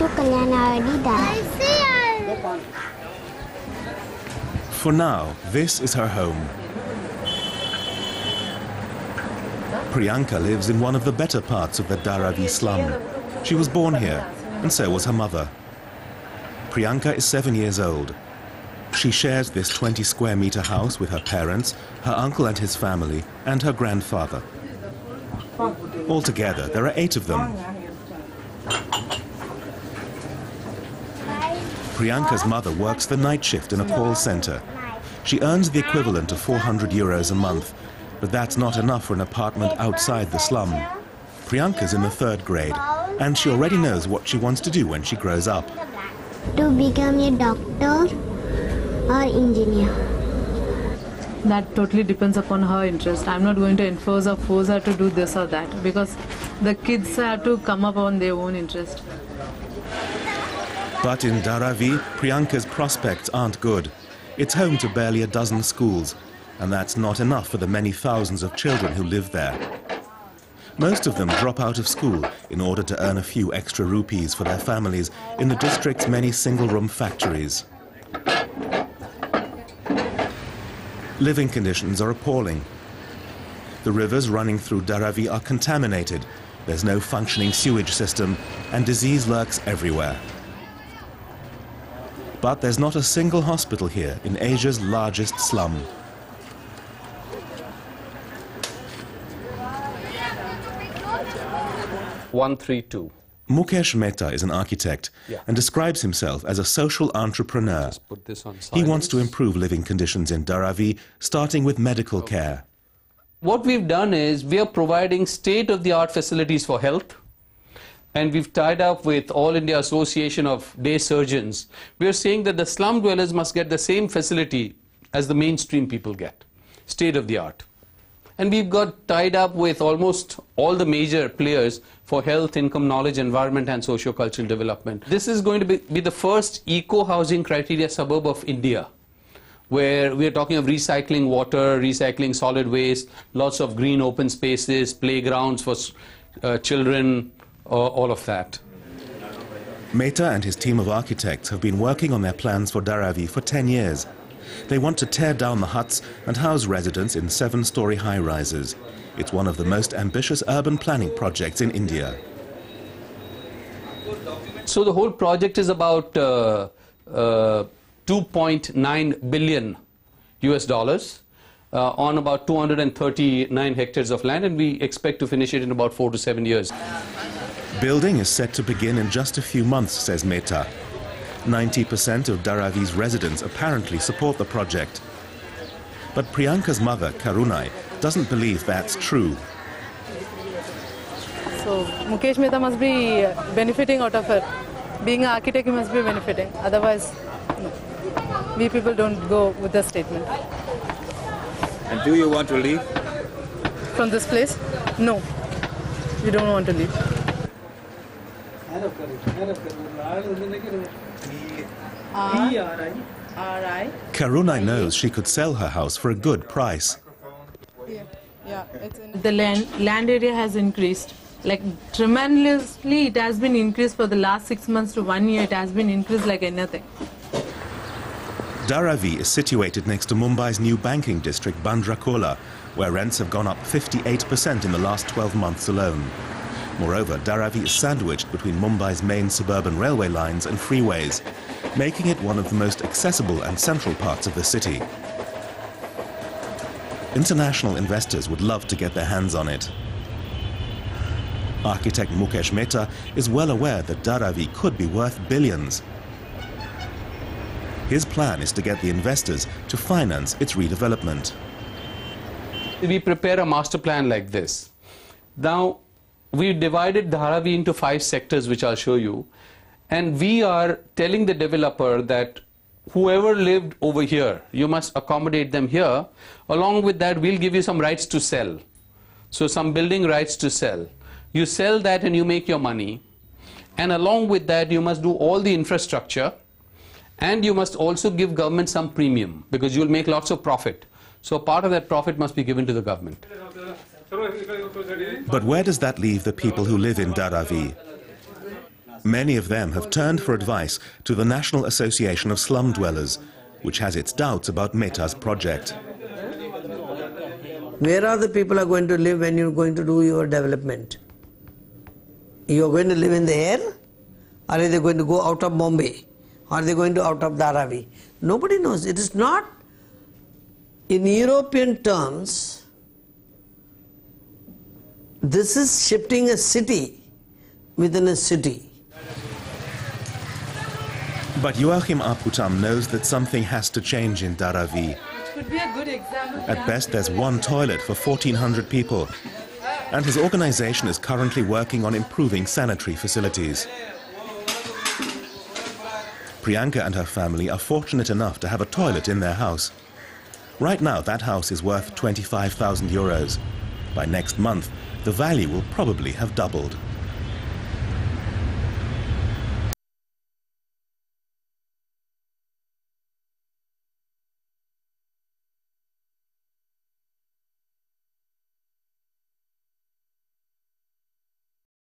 to Kalyanawadi, Dharavi. For now, this is her home. Priyanka lives in one of the better parts of the Dharavi slum. She was born here, and so was her mother. Priyanka is 7 years old. She shares this 20 square meter house with her parents, her uncle and his family, and her grandfather. Altogether, there are 8 of them. Priyanka's mother works the night shift in a call center. She earns the equivalent of 400 euros a month, but that's not enough for an apartment outside the slum. Priyanka's in the 3rd grade, and she already knows what she wants to do when she grows up. To become a doctor or engineer. That totally depends upon her interest. I'm not going to enforce or force her to do this or that, because the kids have to come up on their own interest. But in Dharavi, Priyanka's prospects aren't good. It's home to barely a dozen schools, and that's not enough for the many thousands of children who live there. Most of them drop out of school in order to earn a few extra rupees for their families in the district's many single-room factories. Living conditions are appalling. The rivers running through Dharavi are contaminated, there's no functioning sewage system, and disease lurks everywhere. But there's not a single hospital here in Asia's largest slum. Mukesh Metha is an architect and describes himself as a social entrepreneur. He wants to improve living conditions in Dharavi, starting with medical care. What we've done is we are providing state-of-the-art facilities for health, and we've tied up with All India Association of Day Surgeons. We are saying that the slum dwellers must get the same facility as the mainstream people get, state-of-the-art. And we've got tied up with almost all the major players for health, income, knowledge, environment and socio-cultural development. This is going to be the first eco-housing criteria suburb of India, where we are talking of recycling water, recycling solid waste, lots of green open spaces, playgrounds for children, all of that. Mehta and his team of architects have been working on their plans for Dharavi for 10 years. They want to tear down the huts and house residents in 7-story high-rises. It's one of the most ambitious urban planning projects in India. So the whole project is about 2.9 billion US dollars on about 239 hectares of land, and we expect to finish it in about 4 to 7 years. Building is set to begin in just a few months, says Mehta. 90% of Dharavi's residents apparently support the project. But Priyanka's mother, Karunai, doesn't believe that's true. So Mukesh Metha must be benefiting out of it. Being an architect, he must be benefiting. Otherwise, no. We people don't go with the statement. And do you want to leave? From this place? No. We don't want to leave. Karunai knows she could sell her house for a good price. The land area has increased. Like tremendously, it has been increased for the last 6 months to 1 year. It has been increased like anything. Dharavi is situated next to Mumbai's new banking district, Bandra Kurla, where rents have gone up 58% in the last 12 months alone. Moreover, Dharavi is sandwiched between Mumbai's main suburban railway lines and freeways, making it one of the most accessible and central parts of the city. International investors would love to get their hands on it. Architect Mukesh Metha is well aware that Dharavi could be worth billions. His plan is to get the investors to finance its redevelopment. We prepare a master plan like this. Now, we divided Dharavi into 5 sectors, which I'll show you. And we are telling the developer that whoever lived over here, you must accommodate them here. Along with that, we'll give you some rights to sell. So some building rights to sell. You sell that and you make your money. And along with that, you must do all the infrastructure. And you must also give government some premium, because you'll make lots of profit. So part of that profit must be given to the government. But where does that leave the people who live in Dharavi? Many of them have turned for advice to the National Association of Slum Dwellers, which has its doubts about Metha's project. Where are the people are going to live when you're going to do your development? You're going to live in the air? Or are they going to go out of Bombay? Or are they going to out of Dharavi? Nobody knows. It is not, in European terms, this is shifting a city within a city. But Joachim Aputam knows that something has to change in Dharavi. Could be a good example. At best, there's one toilet for 1,400 people. And his organization is currently working on improving sanitary facilities. Priyanka and her family are fortunate enough to have a toilet in their house. Right now, that house is worth 25,000 euros. By next month, the value will probably have doubled.